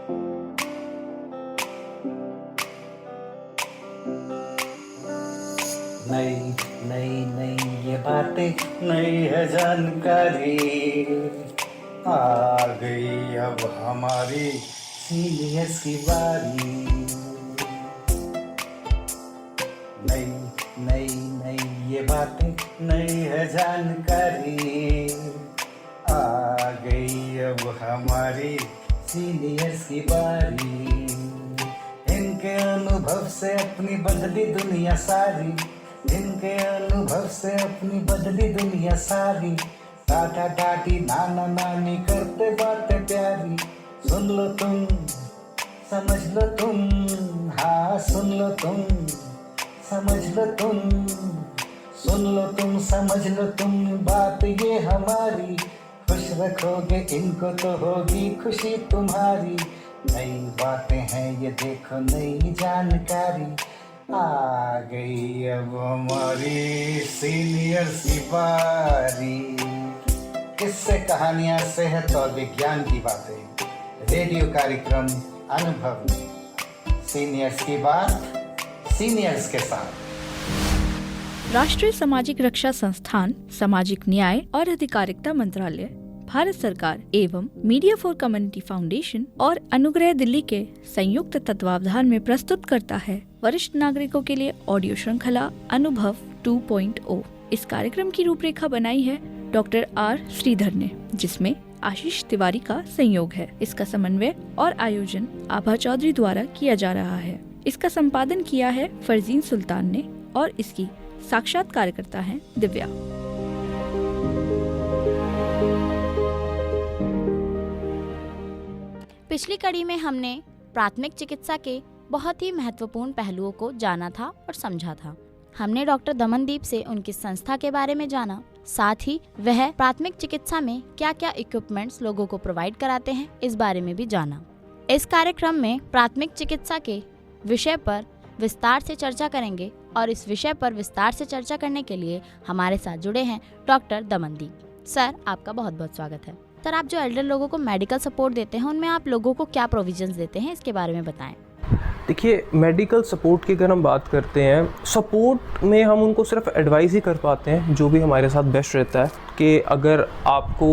नई नई नई ये बातें, नई है जानकारी, आ गई अब हमारी सीनियर्स की बारी। नई नई नई ये बातें, नई है जानकारी, आ गई अब हमारी सीनियर्स की बारी। इनके अनुभव से अपनी बदली दुनिया सारी, इनके अनुभव से अपनी बदली दुनिया सारी। टाटा टाटी नाना नानी करते बातें प्यारी। सुन लो तुम, समझ लो तुम, हाँ सुन लो तुम, समझ लो तुम, सुन लो तुम, समझ लो तुम, बात ये हमारी। खुश रखोगे इनको तो होगी खुशी तुम्हारी। नई बातें हैं ये देखो, नई जानकारी, आ गई अब हमारी सीनियर्स की बारी। किस्से कहानियां, सेहत और विज्ञान की बातें, रेडियो कार्यक्रम अनुभव में सीनियर्स की बात, सीनियर्स के साथ। राष्ट्रीय सामाजिक रक्षा संस्थान, सामाजिक न्याय और अधिकारिता मंत्रालय, भारत सरकार एवं मीडिया फॉर कम्युनिटी फाउंडेशन और अनुग्रह दिल्ली के संयुक्त तत्वावधान में प्रस्तुत करता है वरिष्ठ नागरिकों के लिए ऑडियो श्रृंखला अनुभव 2.0। इस कार्यक्रम की रूपरेखा बनाई है डॉक्टर आर श्रीधर ने, जिसमें आशीष तिवारी का संयोग है। इसका समन्वय और आयोजन आभा चौधरी द्वारा किया जा रहा है। इसका संपादन किया है फरजीन सुल्तान ने और इसकी साक्षात कार्यकर्ता है दिव्या। पिछली कड़ी में हमने प्राथमिक चिकित्सा के बहुत ही महत्वपूर्ण पहलुओं को जाना था और समझा था। हमने डॉक्टर दमनदीप से उनकी संस्था के बारे में जाना, साथ ही वह प्राथमिक चिकित्सा में क्या क्या इक्विपमेंट्स लोगों को प्रोवाइड कराते हैं इस बारे में भी जाना। इस कार्यक्रम में प्राथमिक चिकित्सा के विषय पर विस्तार से चर्चा करेंगे और इस विषय पर विस्तार से चर्चा करने के लिए हमारे साथ जुड़े हैं डॉक्टर दमनदीप। सर, आपका बहुत बहुत स्वागत है। सर, आप जो एल्डर लोगों को मेडिकल सपोर्ट देते हैं उनमें आप लोगों को क्या प्रोविजंस देते हैं, इसके बारे में बताएं। देखिए, मेडिकल सपोर्ट की अगर हम बात करते हैं, सपोर्ट में हम उनको सिर्फ एडवाइस ही कर पाते हैं, जो भी हमारे साथ बेस्ट रहता है कि अगर आपको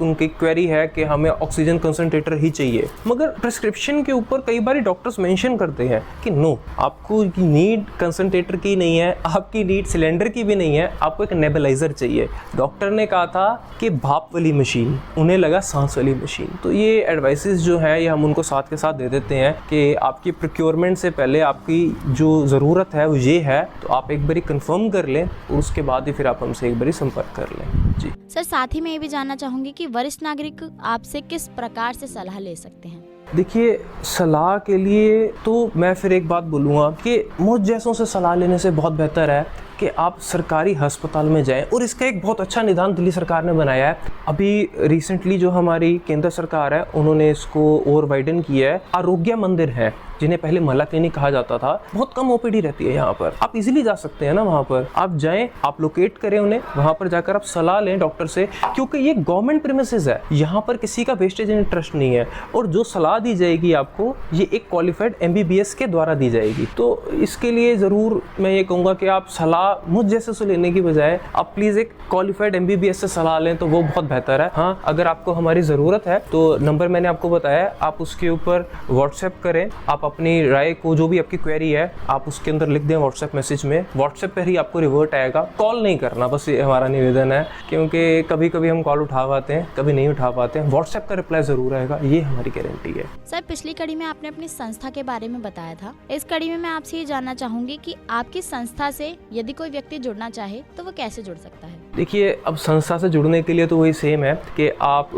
उनकी क्वेरी है कि हमें ऑक्सीजन कंसंट्रेटर ही चाहिए, मगर प्रिस्क्रिप्शन के ऊपर कई बार डॉक्टर्स मेंशन करते हैं कि नो, आपको नीड कंसंट्रेटर की नहीं है, आपकी नीड सिलेंडर की भी नहीं है, आपको एक नेबुलाइजर चाहिए। डॉक्टर ने कहा था कि भाप वाली मशीन, उन्हें लगा सांस वाली मशीन। तो ये एडवाइसेस जो है ये हम उनको साथ के साथ दे देते हैं कि आपकी प्रोक्योरमेंट से पहले आपकी जो ज़रूरत है वो ये है, तो आप एक बारी कंफर्म कर लें और उसके बाद ही फिर आप हमसे एक बारी संपर्क कर लें। जी सर, साथ ही मैं ये भी जानना चाहूँगी कि वरिष्ठ नागरिक आपसे किस प्रकार से सलाह ले सकते हैं। देखिए, सलाह के लिए तो मैं फिर एक बात बोलूँगा कि मुझ जैसों से सलाह लेने से बहुत बेहतर है कि आप सरकारी अस्पताल में जाएं, और इसका एक बहुत अच्छा निदान दिल्ली सरकार ने बनाया है। अभी रिसेंटली जो हमारी केंद्र सरकार है उन्होंने इसको और वाइडन किया है। आरोग्य मंदिर है, जिन्हें पहले महिला क्लिनिक कहा जाता था, बहुत कम ओपीडी रहती है यहाँ पर, आप इजीली जा सकते हैं ना, वहाँ पर आप जाएं, आप लोकेट करें उन्हें, वहाँ पर जाकर आप सलाह लें डॉक्टर से, क्योंकि ये गवर्नमेंट प्रीमिसेस है, यहाँ पर किसी का वेस्टेज एंड इंटरेस्ट नहीं है, और जो सलाह दी जाएगी आपको ये एक क्वालिफाइड MBBS के द्वारा दी जाएगी। तो इसके लिए ज़रूर मैं ये कहूँगा कि आप सलाह मुझ जैसे से लेने की बजाय आप प्लीज़ एक क्वालिफाइड MBBS से सलाह लें, तो वो बहुत बेहतर है। हाँ, अगर आपको हमारी ज़रूरत है तो नंबर मैंने आपको बताया, आप उसके ऊपर व्हाट्सएप करें, आप अपनी राय को, जो भी आपकी क्वेरी है आप उसके अंदर लिख दें व्हाट्सएप मैसेज में, व्हाट्सएप पर ही आपको रिवर्ट आएगा। कॉल नहीं करना, बस ये हमारा निवेदन है, क्योंकि कभी कभी हम कॉल उठा पाते हैं, कभी नहीं उठा पाते हैं। व्हाट्सएप का रिप्लाई ज़रूर आएगा, ये हमारी गारंटी है। सर, पिछली कड़ी में आपने अपनी संस्था के बारे में बताया था। इस कड़ी में मैं आपसे ये जानना चाहूँगी कि आपकी संस्था से यदि कोई व्यक्ति जुड़ना चाहे तो वो कैसे जुड़ सकता है। देखिए, अब संस्था से जुड़ने के लिए तो वही सेम है कि आप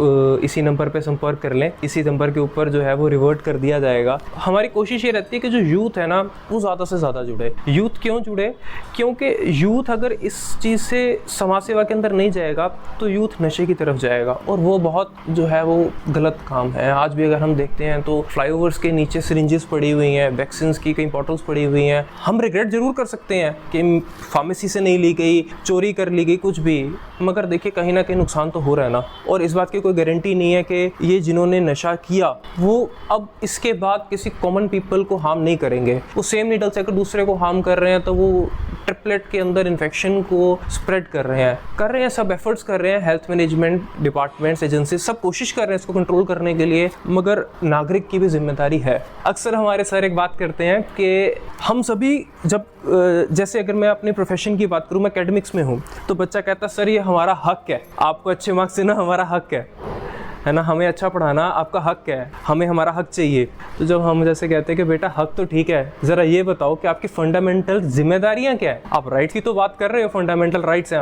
इसी नंबर पे संपर्क कर लें, इसी नंबर के ऊपर जो है वो रिवर्ट कर दिया जाएगा। हमारी कोशिश ये रहती है कि जो यूथ है ना वो ज़्यादा से ज़्यादा जुड़े। यूथ क्यों जुड़े? क्योंकि यूथ अगर इस चीज़ से समाज सेवा के अंदर नहीं जाएगा तो यूथ नशे की तरफ जाएगा, और वो बहुत जो है वो गलत काम है। आज भी अगर हम देखते हैं तो फ्लाईओवर्स के नीचे सिरिंजेस पड़ी हुई हैं, वैक्सीन की कई बॉटल्स पड़ी हुई हैं। हम रिग्रेट जरूर कर सकते हैं कि फार्मेसी से नहीं ली गई, चोरी कर ली गई, कुछ भी, मगर देखिए कहीं ना कहीं नुकसान तो हो रहा है ना। और इस बात की कोई गारंटी नहीं है कि ये जिन्होंने नशा किया वो अब इसके बाद किसी कॉमन पीपल को हार्म नहीं करेंगे। वो सेम नीडल से अगर दूसरे को हार्म कर रहे हैं तो वो ट्रिपलेट के अंदर इन्फेक्शन को स्प्रेड कर रहे हैं, सब एफर्ट्स कर रहे हैं, हेल्थ मैनेजमेंट डिपार्टमेंट्स, एजेंसी सब कोशिश कर रहे हैं इसको कंट्रोल करने के लिए, मगर नागरिक की भी जिम्मेदारी है। अक्सर हमारे सर एक बात करते हैं कि हम सभी जब जैसे अगर मैं अपने प्रोफेशन की बात करूं, मैं एकेडमिक्स में हूं, तो बच्चा कहता सर ये हमारा हक है, आपको अच्छे मार्क्स देना हमारा हक है ना, हमें अच्छा पढ़ाना आपका हक है, हमें हमारा हक चाहिए। तो जब हम जैसे कहते हैं कि बेटा हक तो ठीक है, ज़रा ये बताओ कि आपकी फंडामेंटल जिम्मेदारियां क्या है। आप राइट्स की तो बात कर रहे हो, फंडामेंटल राइट्स हैं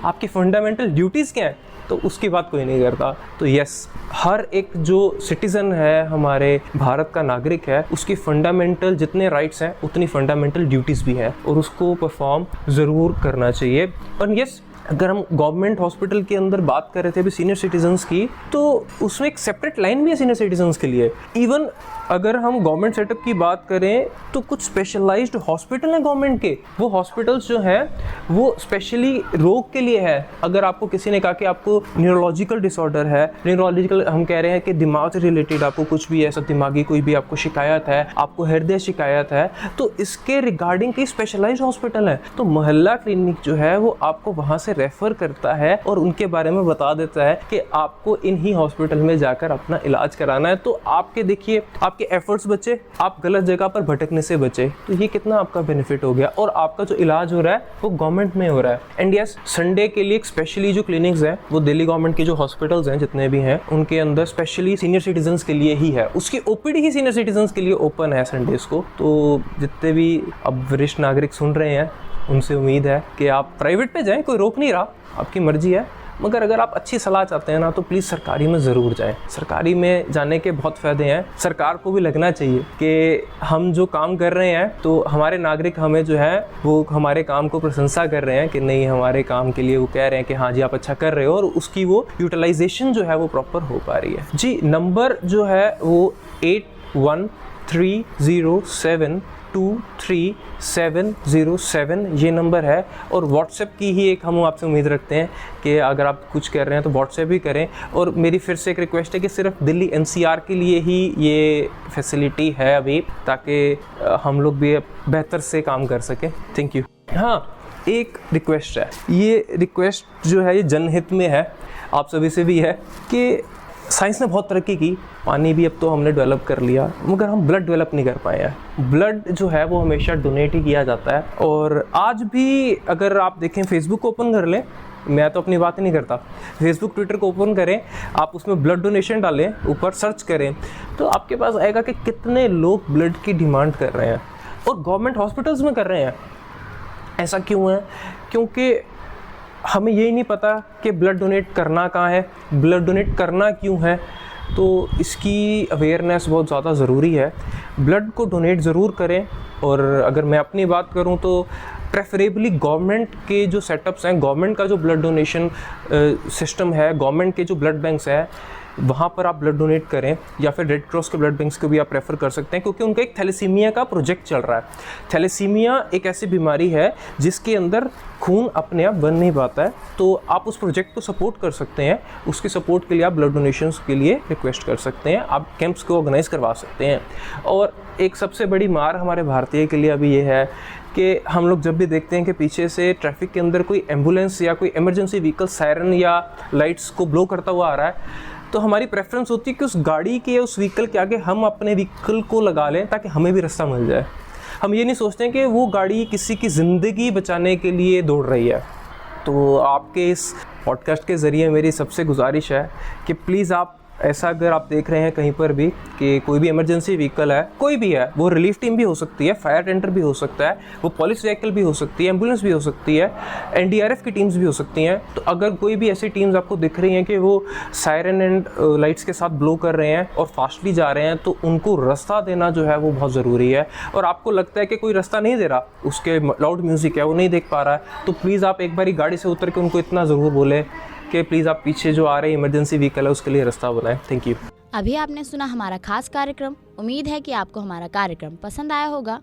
आपकी फंडामेंटल ड्यूटीज़ क्या है, तो उसकी बात कोई नहीं करता। तो यस, हर एक जो सिटीज़न है, हमारे भारत का नागरिक है, उसकी फंडामेंटल जितने राइट्स हैं उतनी फंडामेंटल ड्यूटीज़ भी हैं और उसको परफॉर्म ज़रूर करना चाहिए। और यस, अगर हम गवर्नमेंट हॉस्पिटल के अंदर बात कर रहे थे अभी सीनियर सिटीजन्स की, तो उसमें एक सेपरेट लाइन भी है सीनियर सिटीजन्स के लिए। इवन अगर हम गवर्नमेंट सेटअप की बात करें तो कुछ स्पेशलाइज्ड हॉस्पिटल हैं गवर्नमेंट के, वो हॉस्पिटल्स जो हैं वो स्पेशली रोग के लिए है। अगर आपको किसी ने कहा कि आपको न्यूरोलॉजिकल डिसऑर्डर है, न्यूरोलॉजिकल हम कह रहे हैं कि दिमाग से रिलेटेड आपको कुछ भी ऐसा दिमागी कोई भी आपको शिकायत है, आपको हृदय शिकायत है, तो इसके रिगार्डिंग कई स्पेशलाइज्ड हॉस्पिटल है। तो मोहल्ला क्लिनिक जो है वो आपको वहाँ से रेफर करता है और उनके बारे में बता देता है कि आपको इन्हीं हॉस्पिटल में जाकर अपना इलाज कराना है। तो आपके देखिए आपके एफर्ट्स बचे, आप गलत जगह पर भटकने से बचे, तो ये कितना आपका बेनिफिट हो गया। और आपका जो इलाज हो रहा है वो गवर्नमेंट में हो रहा है। एंड यस, संडे के लिए स्पेशली जो क्लिनिक्स हैं वो दिल्ली गवर्नमेंट की जो हॉस्पिटल्स हैं जितने भी हैं उनके अंदर स्पेशली सीनियर सिटीजन्स के लिए ही है, उसकी ओपीडी ही सीनियर सिटीजन्स के लिए ओपन है संडेज को। तो जितने भी अब वरिष्ठ नागरिक सुन रहे हैं उनसे उम्मीद है कि आप प्राइवेट पे जाएं, कोई रोक नहीं रहा, आपकी मर्जी है, मगर अगर आप अच्छी सलाह चाहते हैं ना तो प्लीज़ सरकारी में ज़रूर जाएं। सरकारी में जाने के बहुत फ़ायदे हैं। सरकार को भी लगना चाहिए कि हम जो काम कर रहे हैं तो हमारे नागरिक हमें जो है वो हमारे काम को प्रशंसा कर रहे हैं कि नहीं, हमारे काम के लिए वो कह रहे हैं कि हाँ जी आप अच्छा कर रहे हो, और उसकी वो यूटिलाइजेशन जो है वो प्रॉपर हो पा रही है। जी, नंबर जो है वो 8130723707 ये नंबर है। और व्हाट्सएप की ही एक हम आपसे उम्मीद रखते हैं कि अगर आप कुछ कर रहे हैं तो व्हाट्सएप भी करें। और मेरी फिर से एक रिक्वेस्ट है कि सिर्फ दिल्ली एनसीआर के लिए ही ये फैसिलिटी है अभी, ताकि हम लोग भी बेहतर से काम कर सकें। Thank you. हाँ, एक रिक्वेस्ट है, ये रिक्वेस्ट जो है ये जनहित में है, आप सभी से भी है कि साइंस ने बहुत तरक्की की, पानी भी अब तो हमने डेवलप कर लिया, मगर हम ब्लड डेवलप नहीं कर पाए हैं। ब्लड जो है वो हमेशा डोनेट ही किया जाता है। और आज भी अगर आप देखें, फेसबुक को ओपन कर लें, मैं तो अपनी बात ही नहीं करता, फेसबुक ट्विटर को ओपन करें, आप उसमें ब्लड डोनेशन डालें, ऊपर सर्च करें, तो आपके पास आएगा कि कितने लोग ब्लड की डिमांड कर रहे हैं और गवर्नमेंट हॉस्पिटल्स में कर रहे हैं। ऐसा क्यों है? क्योंकि हमें यही नहीं पता कि ब्लड डोनेट करना कहाँ है, ब्लड डोनेट करना क्यों है, तो इसकी अवेयरनेस बहुत ज़्यादा ज़रूरी है। ब्लड को डोनेट ज़रूर करें। और अगर मैं अपनी बात करूं तो प्रेफरेबली गवर्नमेंट के जो सेटअप्स हैं, गवर्नमेंट का जो ब्लड डोनेशन सिस्टम है, गवर्नमेंट के जो ब्लड बैंक्स हैं, वहाँ पर आप ब्लड डोनेट करें, या फिर रेड क्रॉस के ब्लड बैंक्स को भी आप रेफ़र कर सकते हैं, क्योंकि उनका एक थैलेसीमिया का प्रोजेक्ट चल रहा है। थैलेसीमिया एक ऐसी बीमारी है जिसके अंदर खून अपने आप बन नहीं पाता है, तो आप उस प्रोजेक्ट को सपोर्ट कर सकते हैं। उसके सपोर्ट के लिए आप ब्लड डोनेशंस के लिए रिक्वेस्ट कर सकते हैं, आप कैंप्स को ऑर्गेनाइज करवा सकते हैं। और एक सबसे बड़ी मार हमारे भारतीय के लिए अभी ये है कि हम लोग जब भी देखते हैं कि पीछे से ट्रैफिक के अंदर कोई एम्बुलेंस या कोई इमरजेंसी व्हीकल सायरन या लाइट्स को ब्लो करता हुआ आ रहा है, तो हमारी प्रेफरेंस होती है कि उस गाड़ी के, उस व्हीकल के आगे हम अपने व्हीकल को लगा लें ताकि हमें भी रास्ता मिल जाए। हम ये नहीं सोचते हैं कि वो गाड़ी किसी की ज़िंदगी बचाने के लिए दौड़ रही है। तो आपके इस पॉडकास्ट के ज़रिए मेरी सबसे गुजारिश है कि प्लीज़ आप ऐसा, अगर आप देख रहे हैं कहीं पर भी कि कोई भी इमरजेंसी व्हीकल है, कोई भी है, वो रिलीफ टीम भी हो सकती है, फायर टेंडर भी हो सकता है, वो पुलिस व्हीकल भी हो सकती है, एम्बुलेंस भी हो सकती है, एनडीआरएफ की टीम्स भी हो सकती हैं। तो अगर कोई भी ऐसी टीम्स आपको दिख रही हैं कि वो सायरन एंड लाइट्स के साथ ब्लो कर रहे हैं और फास्टली जा रहे हैं, तो उनको रास्ता देना जो है वो बहुत ज़रूरी है। और आपको लगता है कि कोई रास्ता नहीं दे रहा, उसके लाउड म्यूज़िक है, वो नहीं देख पा रहा है, तो प्लीज़ आप एक बारी गाड़ी से उतर के उनको इतना ज़रूर बोले कि प्लीज़ आप पीछे जो आ रहे इमरजेंसी व्हीकल है उसके लिए रास्ता बनाएं। Thank you. अभी आपने सुना हमारा खास कार्यक्रम। उम्मीद है कि आपको हमारा कार्यक्रम पसंद आया होगा।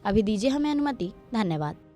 अभी दीजिए हमें अनुमति। धन्यवाद।